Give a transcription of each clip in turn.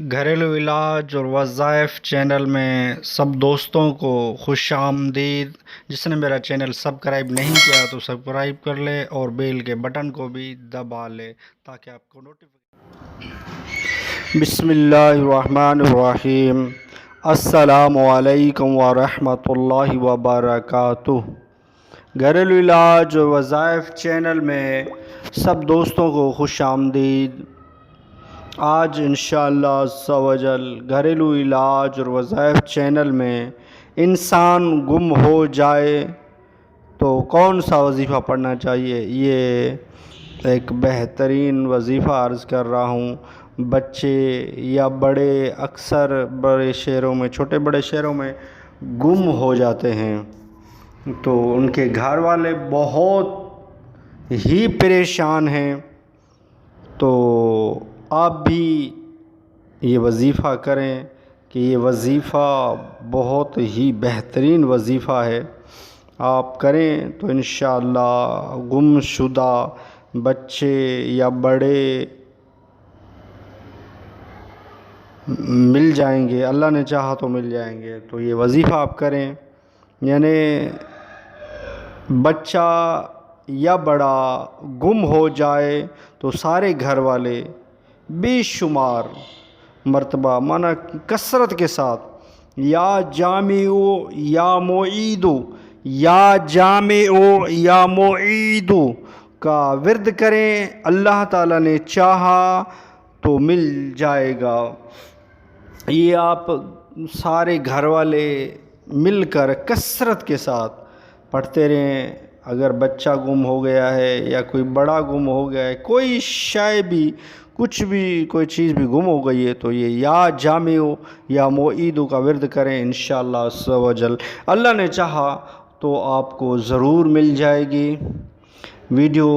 گھریلو علاج اور وظائف چینل میں سب دوستوں کو خوش آمدید۔ جس نے میرا چینل سبسکرائب نہیں کیا تو سبسکرائب کر لے اور بیل کے بٹن کو بھی دبا لے تاکہ آپ کو بسم اللہ الرحمن الرحیم۔ السلام علیکم ورحمۃ اللہ وبرکاتہ۔ گھریلو علاج اور وظائف چینل میں سب دوستوں کو خوش آمدید۔ آج انشاءاللہ عز و جل گھریلو علاج اور وظائف چینل میں انسان گم ہو جائے تو کون سا وظیفہ پڑھنا چاہیے، یہ ایک بہترین وظیفہ عرض کر رہا ہوں۔ بچے یا بڑے اکثر بڑے شہروں میں، چھوٹے بڑے شہروں میں گم ہو جاتے ہیں تو ان کے گھر والے بہت ہی پریشان ہیں۔ تو آپ بھی یہ وظیفہ کریں کہ یہ وظیفہ بہت ہی بہترین وظیفہ ہے۔ آپ کریں تو انشاءاللہ گم شدہ بچے یا بڑے مل جائیں گے، اللہ نے چاہا تو مل جائیں گے۔ تو یہ وظیفہ آپ کریں، یعنی بچہ یا بڑا گم ہو جائے تو سارے گھر والے بے شمار مرتبہ مانا کثرت کے ساتھ یا جامعو یا معیدو، یا جامعو یا معیدو کا ورد کریں۔ اللہ تعالیٰ نے چاہا تو مل جائے گا۔ یہ آپ سارے گھر والے مل کر کثرت کے ساتھ پڑھتے رہیں۔ اگر بچہ گم ہو گیا ہے یا کوئی بڑا گم ہو گیا ہے، کوئی شے بھی، کچھ بھی، کوئی چیز بھی گم ہو گئی ہے تو یہ یا جامعو یا معیدو کا ورد کریں، انشاءاللہ عز و جل اللہ نے چاہا تو آپ کو ضرور مل جائے گی۔ ویڈیو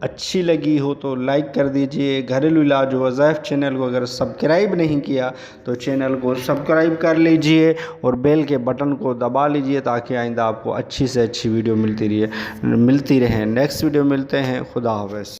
اچھی لگی ہو تو لائک کر دیجئے۔ گھریلو علاج و وظائف چینل کو اگر سبسکرائب نہیں کیا تو چینل کو سبسکرائب کر لیجئے اور بیل کے بٹن کو دبا لیجئے تاکہ آئندہ آپ کو اچھی سے اچھی ویڈیو ملتی رہے۔ نیکسٹ ویڈیو ملتے ہیں۔ خدا حافظ۔